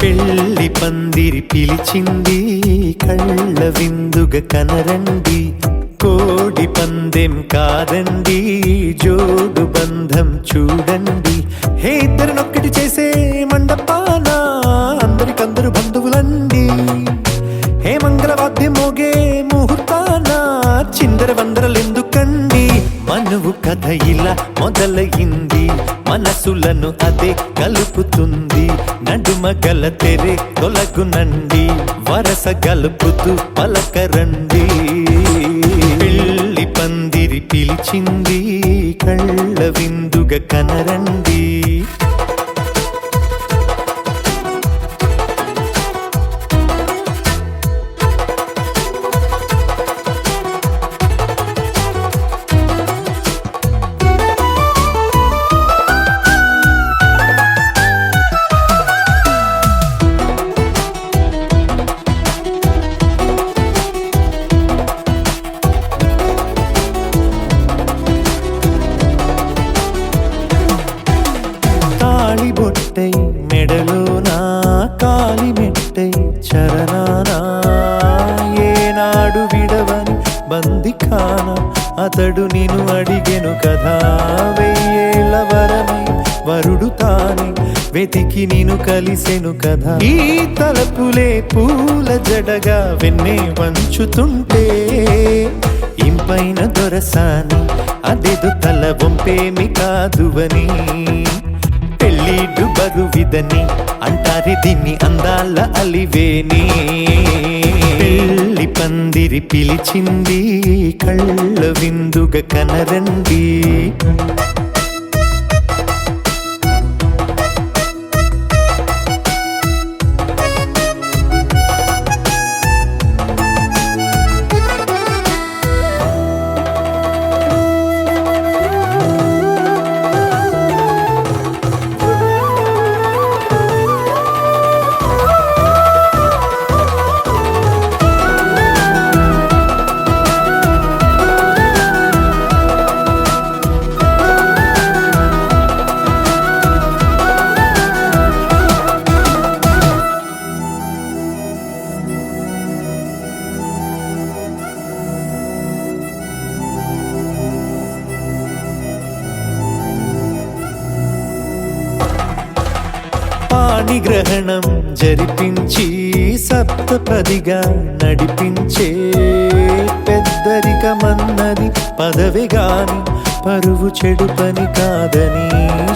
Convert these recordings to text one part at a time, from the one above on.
పెళ్లి పందిరి పిలిచింది కళ్ళ విందుగ కనరండి, కోడి పందెం కాదండి జోడు బంధం చూడండి. హే ఇద్దరినొక్కటి చేసే మండపాన అందరికందరు బంధువులండి. హే మంగళవాద్యం మోగే ముహూర్తాన చిందర వందరలెందుకండి. మనువు కథ ఇలా మొదలయింది, మనసులను అదే కలుపుతుంది. నడుమ గల తెరే తొలగునండి, వరస గలుపుతూ పలకరండి. పెళ్లి పందిరి పిలిచింది కళ్ళ విందుగ కనరండి. బొట్టై మెడలోనా కాలి మెట్టై చరణానా, ఏనాడు విడవని బందిఖాన అతడు నిన్ను అడిగెను కదా. వెయ్యేళ్ళ వరమై వరుడు తానే వెతికి నిన్ను కలిసెను కదా. ఈ తలపులే పూల జడగా వెన్నే వంచుతుంటే ఇంపైన దొరసాని అదేదో తల వంపేమి కాదువని. పెళ్ళిడు బరువిదని అంటారే దీన్ని అందాల అలివేని. పెళ్లి పందిరి పిలిచింది కళ్ళ విందుగ కనరండి. పాణిగ్రహణం జరిపించి సప్తపదిగా నడిపించే పెద్దరికమన్నది పదవి గాని పరువు చెడు పని కాదని.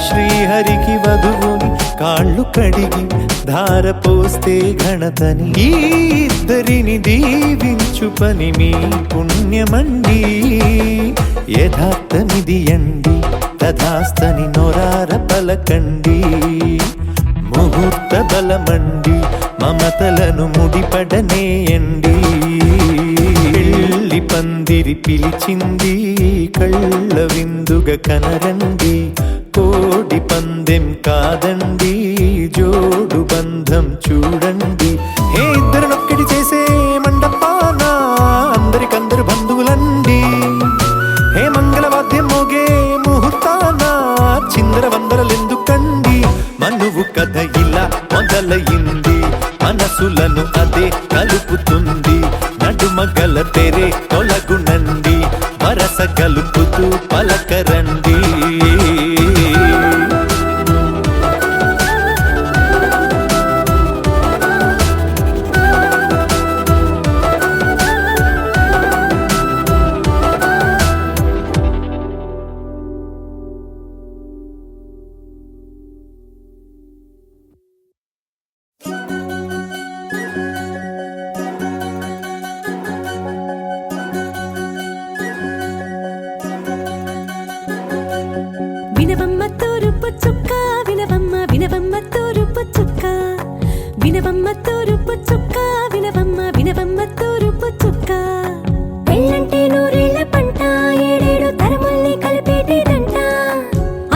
శ్రీహరికి వధువుని కాళ్ళు కడిగి ధార పోస్తే ఘనతని. ఈ ఇద్దరిని దీవించు పని మీ పుణ్యమండి. యథార్థమిది అండి తథాస్తని నొరార పలకండి. ముహూర్త బలమండి మమతలను ముడిపడనేయండి. పెళ్లి పందిరి పిలిచింది కళ్ళ విందుగ కనరండి, కోడి పందెం కాదండి జోడు బంధం చూడండి. హే ఇద్దరినొక్కటి చేసే మండపాన అందరికందరు బంధువులండి. హే మంగళవాద్యం మోగే ముహూర్తాన చిందర వందరలెందుకండి. మనువు కథ ఇలా మొదలయింది, మనసులను అదే కలుపుతుంది. నడుమ గల తెరే తొలగునండి, వరస గలుపుతూ పలకరండి. వినవమ్మ తూరుపు చుక్క, వినవమ్మ వినవమ్మ తూరుపు చుక్క, వినవమ్మ తూరుపు చుక్క, వినవమ్మ వినవమ్మ తూరుపు చుక్క. పెళ్ళంటే నూరేళ్ల పంట, ఏడేడు తరముల్ని కలిపేటేదంట.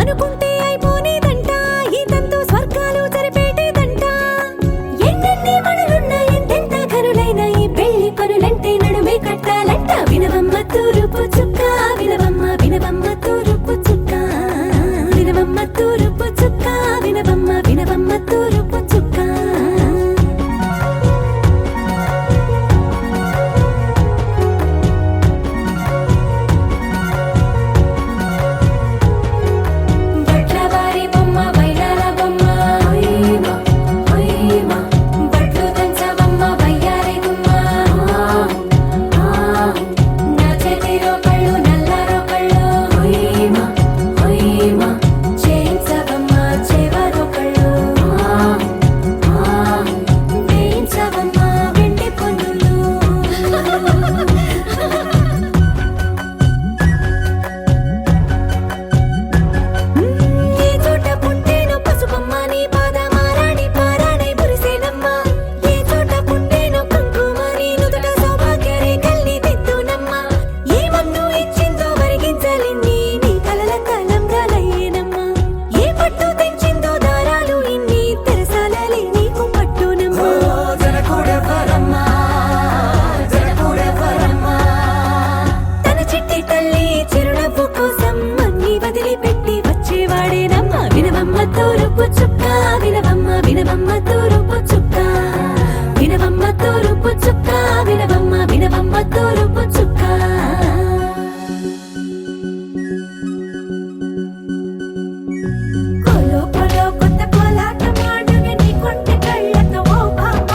అనుకుంటే అయిపోనేదంట, ఈ తంతు స్వర్గాలు జరిపేటేదంట. ఎన్నెన్ని మనులున్న ఎంతెంత కనులైన ఈ పెళ్లి పనులంటే నడుమే కట్టాలంట. వినవమ్మ తూరుపు చుక్క, వినవమ్మ వినవమ్మ తూరుపు చుక్క, వినవమ్మ తూరుపు చుక్క, వినవమ్మ వినవమ్మ తూరుపు చుక్క. వినవమ్మ తూరుపు చుక్క వినవమ్మ తూరుపు చుక్క వినవమ్మ వినవమ్మ తూరుపు చుక్క కోలో కోలో కొత్త కోలాటం ఆడుగే నీ కొంటె కళ్ళతో ఓ బామ్మ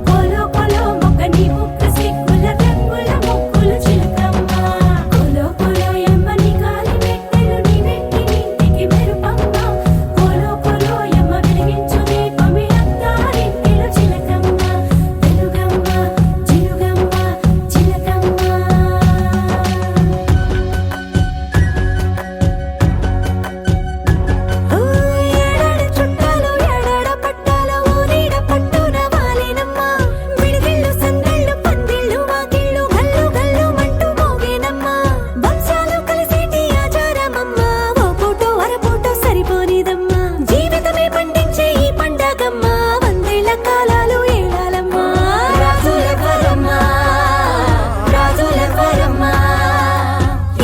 కోలో కోలో మొక్క నీ ముక్కు సిగ్గుల రంగుల ముక్కులు చిలకమ్మ కోలో కోలో యమ్మ నీ కాలి మెట్టెలు నీ నెట్టి నింటికి మెరుపమ్మ కోలో కోలో యమ్మ వెలిగించు దీపమి అత్తారింటిలో చిలకమ్మ వెలుగమ్మ చిలుగమ్మ చిలకమ్మ ఏడాడ చుట్టాలు ఏడాడ పట్టాలు ఊరీడ పట్టున వాలినమ్మ విడిదిళ్ళు సందళ్ళు పందిళ్ళు వాకిళ్ళు గల్లు గల్లు మంటూ మోగేనమ్మ వంశాలు కలిసేటి ఆచారమమ్మ ఓ పూటో అరపూటో సరిపోనిదమ్మ జీవితమే పండించే ఈ పండగమ్మ వందేళ్ల కాలాలు ఏలాలమ్మ రాజులెవరమ్మ రాజులెవరమ్మ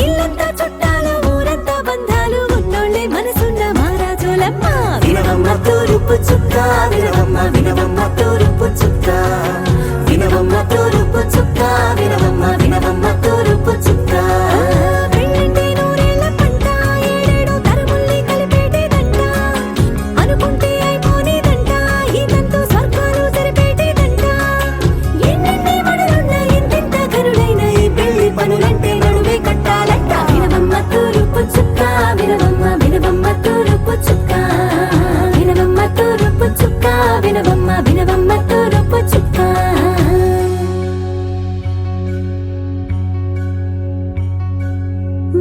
ఇల్లంతా చుట్టాలు ఊరంతా బంధాలు ఉన్నోళ్ళే మనసున్న మహారాజులమ్మ వినవమ్మ తూరుపు చుక్క వినవమ్మ వినవమ్మ తూరుపు చుక్క వినవమ్మ తూరుపు చుక్క వినవమ్మ వినవమ్మ తూరుపు చుక్క పెళ్ళంటే నూరేళ్ల పంట ఏడేడు తరముల్ని కలిపేటేదంట అనుకుంటే అయిపోనేదంట ఇదంతా స్వర్గాలు సరిపేటేదంట ఎన్నెన్ని మడులున్న ఎంతెంత కరుడైన ఈ పెళ్లి పనులంటే నడువే కట్టాలంట వినవమ్మ తూరుపు చుక్క వినవమ్మ వినవమ్మ తూరుపు చుక్క వినవమ్మ తూరుపు చుక్క వినవమ్మ వినవమ్మ తూరుపు చుక్క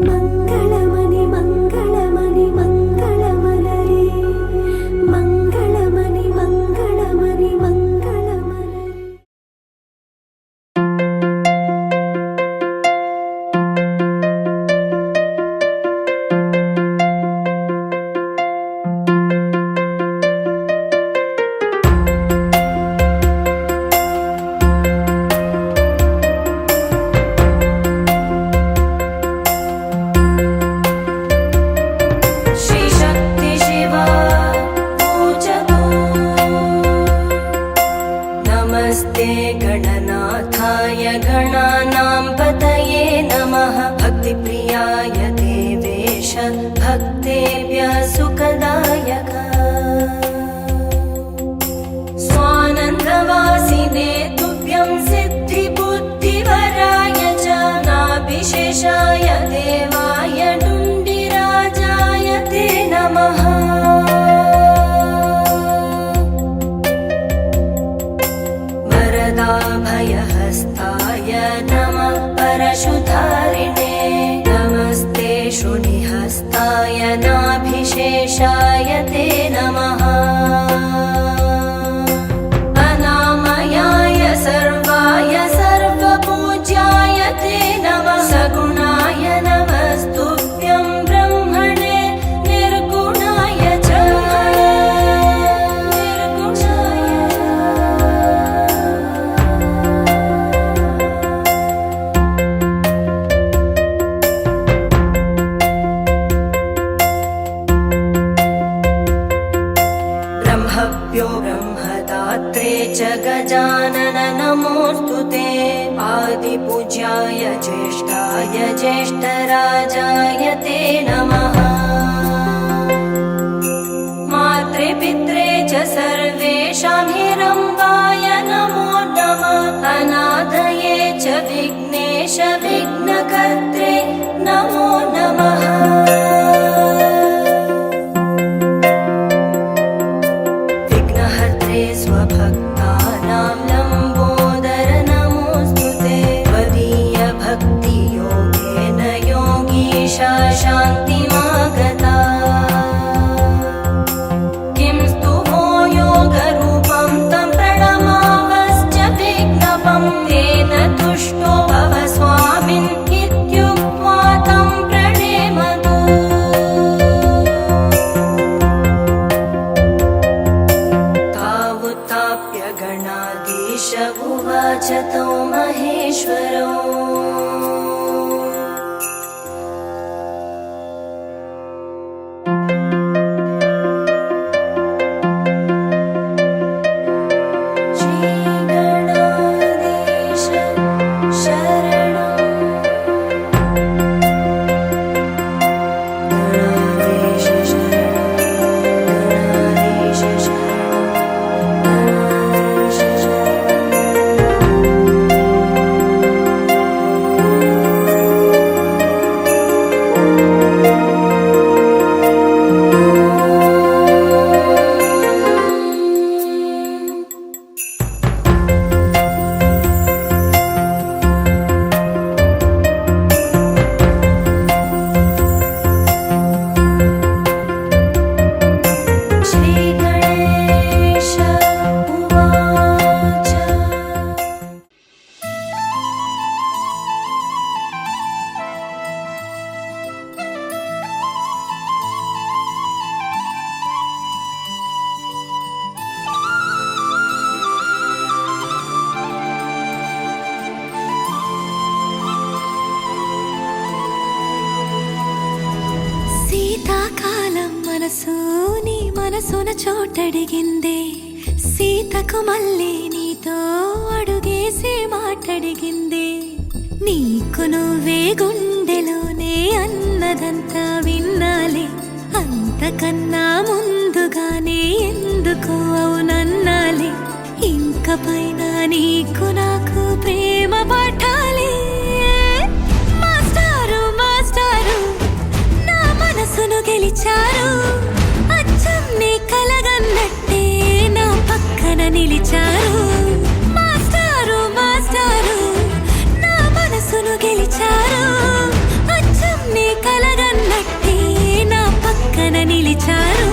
మంగళమణి మంగళమణి మంగళమలరే మంగళమణి మంగళమణి మంగళమలరే श्री शक्ति शिवा पूजतु नमस्ते गणनाथाय गणानां पतये नमः भक्तिप्रियाय देवेश भक्तेभ्यः सुखदायक स्वानन्दवासिने तुभ्यं सिद्धिबुद्धिवराय च नाभिशेषाय देवाय डुण्डिराजाय ते नमः वरदाभयहस्ताय नमः परशुधारिणे नमस्ते शूलिहस्ताय नाभिशेषाय ते नमः अनामयाय सर्वाय सर्वपूज्याय ते नमः सगुणाय नमस्तुभ्यं ब्रह्मणे निर्गुणाय च ब्रह्मभ्यो ब्रह्मदात्रे च गजानन नमोऽस्तु ते आदिपूज्याय ज्येष्ठाय ज्येष्ठराजाय ते नमः मात्रे पित्रे च सर्वेषां हिरम्बाय नमो नमः अनाथये च विघ्नेश विघ्नकर्त्रे नमो नमः विघ्नहर्त्रे स्वभक्तानां लम्बोदर नमोऽस्तु ते त्वदीय भक्तियोगेन योगीशा शान्तिमागता किं स्तुवो योगरूपं तं प्रणमावश्च विघ्नपं तेन तुष्टो भव स्वामिन् इत्युक्त्वा तं प्रणेमतु तावुत्थाप्य गणाधीश उवाच तो महेश्वरो మనసు నీ మనసున చోటడిగిందే సీతకు మళ్ళీ నీతో అడుగేసి మాటడిగిందే నీకు నువ్వే గుండెలోనే అన్నదంతా విన్నాలే అంతకన్నా ముందుగానే ఎందుకు అవునన్నాలే ఇంక పైన నీకు నాకు ప్రేమ పాఠాలే మాస్టారు మాస్టారు నా మనసును గెలిచారు అచ్చం నీ కలగన్నట్టే నా పక్కన నిలిచారు మాస్టారు మాస్టారు నా మనసును గెలిచారు అచ్చం నీ కలగన్నట్టే నా పక్కన నిలిచారు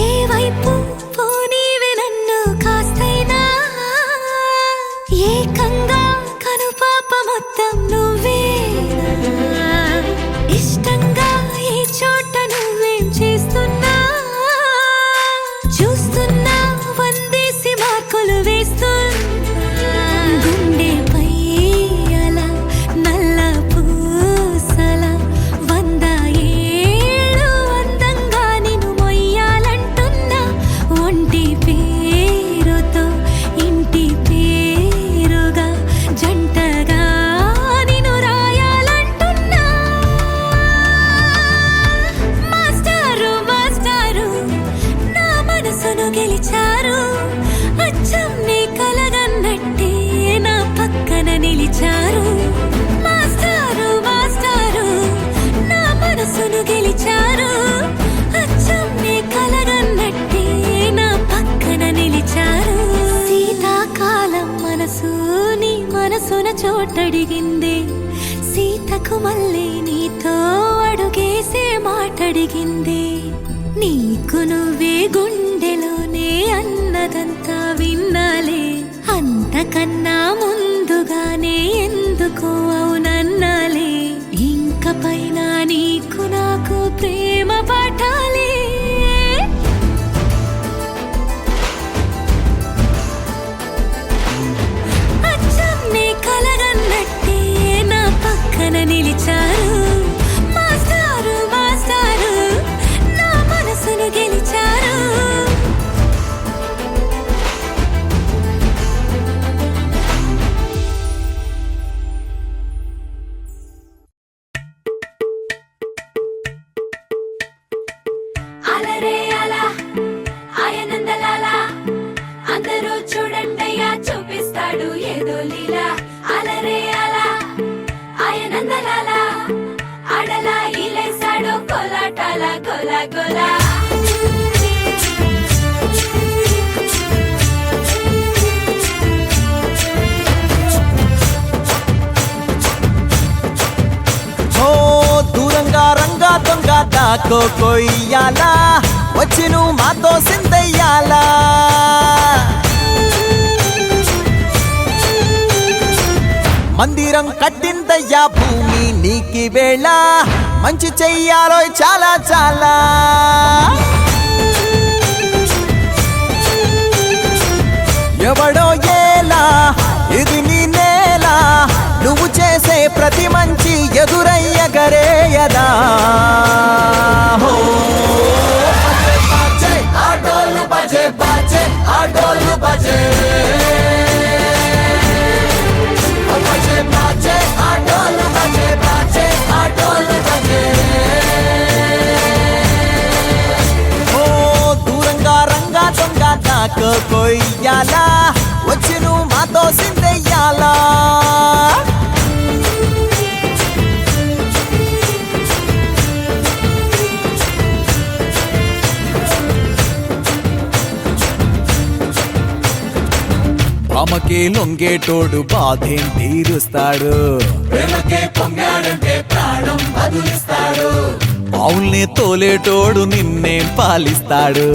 ఏ వైపు పోనీవే నన్ను కాస్తైనా ఏకంగా కనుపాప మొత్తం నువ్వే ఇష్టంగా ఈ చోట నువ్వేం చేస్తున్నా చూస్తున్నా వందేసి మార్కులు వేస్తున్నా గుండెపై అలా నల్ల పూసల 100 ఏళ్ళు అందంగా నిన్ను మొయ్యాలంటున్నా ఒంటి పేరుతో ఇంటి పేరుగా జంటగా నిన్ను రాయాలంటున్నా మాస్టారు మాస్టారు నా మనసును గెలిచారు అచ్చం నీ కలగన్నట్టే నా పక్కన నిలిచారు మాస్టారు మాస్టారు నా మనసును గెలిచారు అచ్చం నీ కలగన్నట్టే నా పక్కన నిలిచారు శీతాకాలం మనసు నీ మనసున చోటడిగిందే సీతకు మళ్ళీ నీతో అడుగేసే మాటడిగిందే నీకు నువ్వే గుండెలోనే అన్నదంతా విన్నాలే అంతకన్నా ముందుగానే ఎందుకు అవునన్నాలే ఇంక పైన నీకు నాకు ప్రేమ పాఠాలే అచ్చం నీ కలగన్నట్టే నా పక్కన నిలిచారు మాస్టారు మాస్టారు నా మనసును గెలిచారు అలరే అలా ఆయనందలాలా అందరూ చూడండయ్యా చూపిస్తాడు ఏదో లీలా అలరే అలా ఆయనందలాలా అడలా ఇలేసాడు కోలాటాల గోలా గోలా ఓ దూరంగా రంగా దొంగ దాకో కొయ్యాలా వచ్చి నువ్వు మాతో సిందయ్యాలా మందిరం కట్టిందయ్యా భూమి నీకి వేళ మంచి చెయ్యాలో చాలా చాలా ఎవడో ఏలా ఇది నీ నేల నువ్వు చేసే ప్రతి మంచి ఎదురయ్యగరేయదా హో బజే ఆటోలు బజే బజే ఆటోలు బజే బజే బజే ఆటోలు బజే బజే ఆటోలు బజే ఓ దూరంగా రంగా దొంగ దాకో కొయ్యాలా వచ్చి నువ్వు మాతో సిందెయ్యాలా ప్రేమకే లొంగేటోడు బాధేం తీరుస్తాడు ప్రేమకే పొంగాడంటే ప్రాణం బదులిస్తాడు ఆవుల్ని తోలేటోడు నిన్నేం పాలిస్తాడు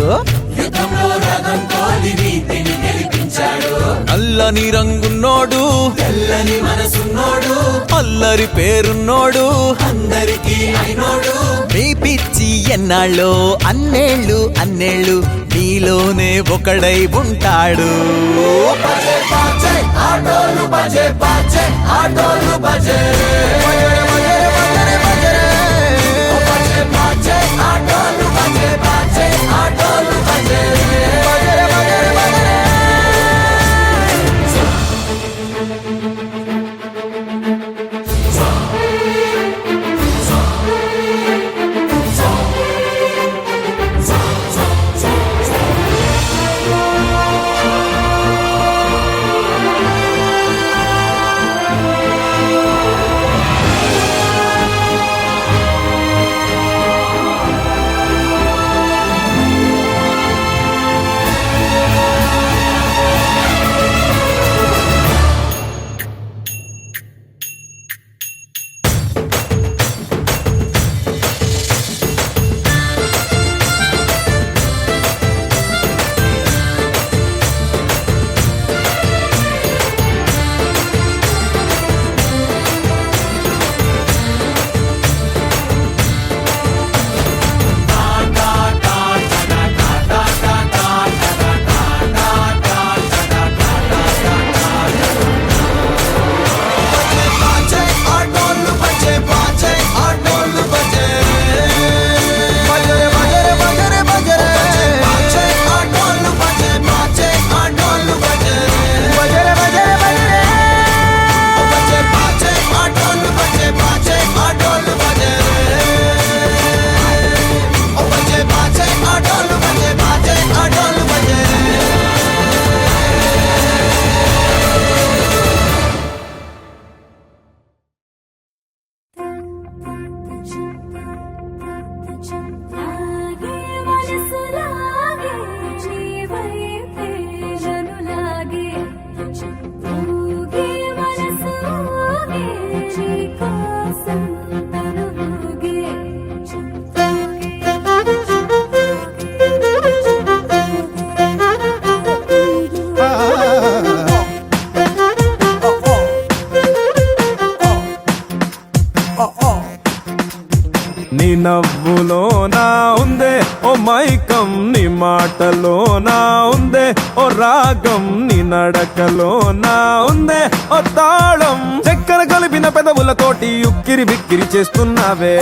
యుద్ధంలో రథం తోలి నీతిని గెలిపించాడు నల్లని రంగున్నోడు తెల్లని మనసున్నోడు అల్లరి పేరున్నోడు అందరికీ అయినోడు మీ పిచ్చి ఎన్నాళ్ళో అన్నేళ్ళు అన్నేళ్ళు నీలోనే ఒకడై ఉంటాడు బజే బాజే ఆటోలు బజే బాజే ఆటోలు బజే బజే బాజే ఆటోలు బజే బాజే ఆటోలు బజే లాగే మనసు లాగే జీవైతే నన్ను లాగే ఊగే మనసు ఊగే నీ కోసం తను ఊగే నీ నవ్వులో నా ఉందే ఓ మైకం నీ మాటలో నా ఉందే ఓ రాగం నీ నడకలో నా ఉందే ఓ తాళం చక్కెర కలిపిన పెదవులతోటి ఉక్కిరి బిక్కిరి చేస్తున్నావే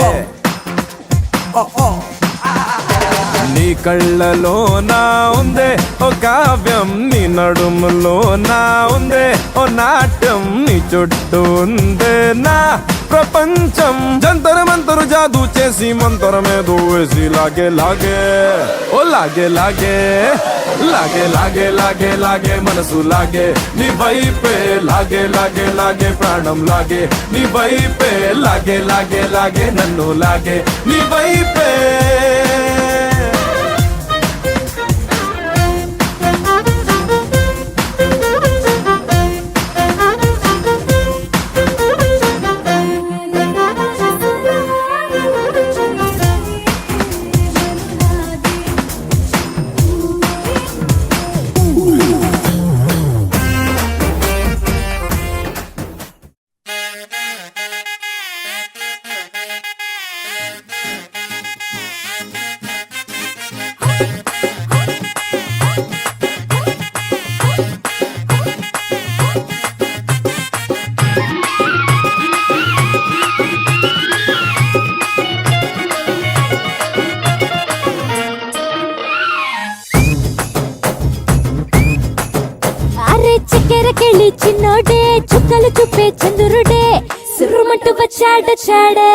నీ కళ్ళలో నా ఉందే ఓ కావ్యం నీ నడుములో నా ఉందే ఓ నాట్యం నీ చుట్టూ ఉందే నా ప్రపంచం జంతర మంతరు జాదూ చేసి మంతరమేదో వేసి లాగే లాగే ఓ లాగే లాగే లాగే లాగే లాగే లాగే మనసు లాగే నీ వైపే లాగే లాగే లాగే ప్రాణం లాగే నీ వైపే లాగే లాగే లాగే నన్ను లాగే నీ వైపే చక్కెరకెళ్ళి చిన్నోడే చుక్కలు చూపే చంద్రుడే సుర్రుమంటూ వచ్చాడే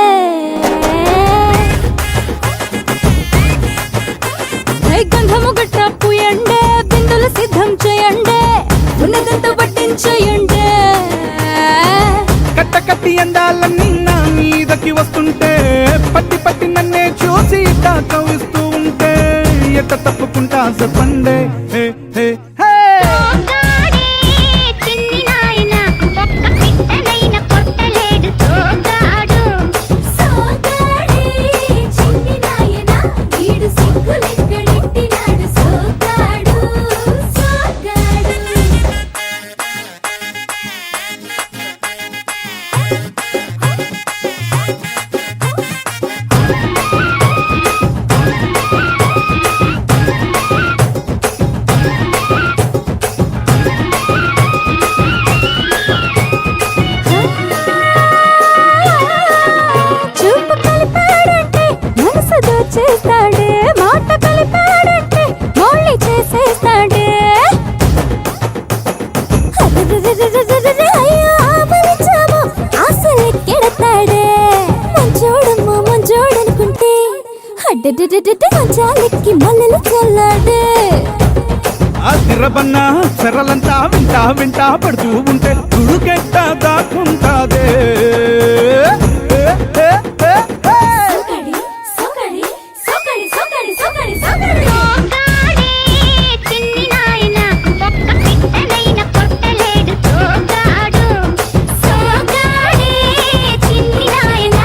గంధము గట్ట పూయండే బిందులు సిద్ధం చేయండే ఉన్నదంతా వడ్డించేయండే కట్ట కట్టి అందాలన్నీ నా మీదకి వస్తుంటే పట్టి పట్టి నన్నే చూసి కవిస్తూ ఉంటే ఎట్ట తప్పుకుంటా చెప్పండే హే హే హే మంచాలెక్కి మల్లెలు చల్లాడే ఆ తిరబన్నా చెరలంతా వింటా వింటా పడుతూ ఉంటే తుడుకెట్ట దాక్కుంటాదే సోకడి సోకడి సోకడి సోకడి సోకడి సోగాడే చిన్ని నాయన ఒక్క పిట్టనైన కొట్టలేడు సోగాడు సోగాడే చిన్ని నాయన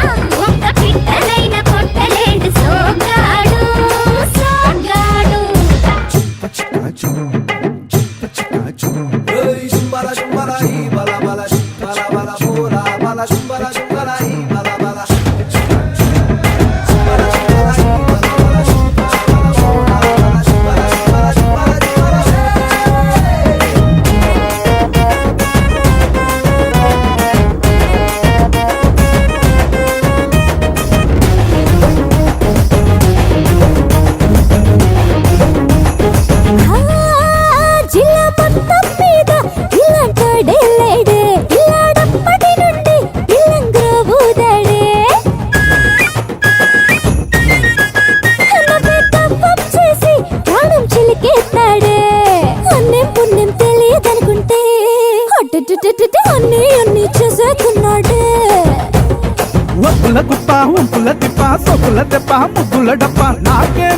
ఒక్క పిట్టనైన కొట్టలేడు సోగాడు సోగాడు Shumbala shumbala hi bala bala bala bala bola bala shumbala shumbala hi bala bala shumbala shumbala hi bala bala shumbala bola bala shumbala shumbala shumbala జిల్లా మొత్తం మీద ఇలాంటోడే లేడే ఇలాడప్పటి నుండి ఇల్లంగా ఊదాడే నవ్వే తప్పం చేసి ప్రాణం చిలికేస్తాడే అన్నేం పుణ్యం తెలియదనుకుంటే అన్ని అన్ని చేసేస్తున్నాడే ఒప్పుల కుప్ప ఉంపుల తిప్ప సొక్కుల తెప్ప ముగ్గుల డప్ప నాకే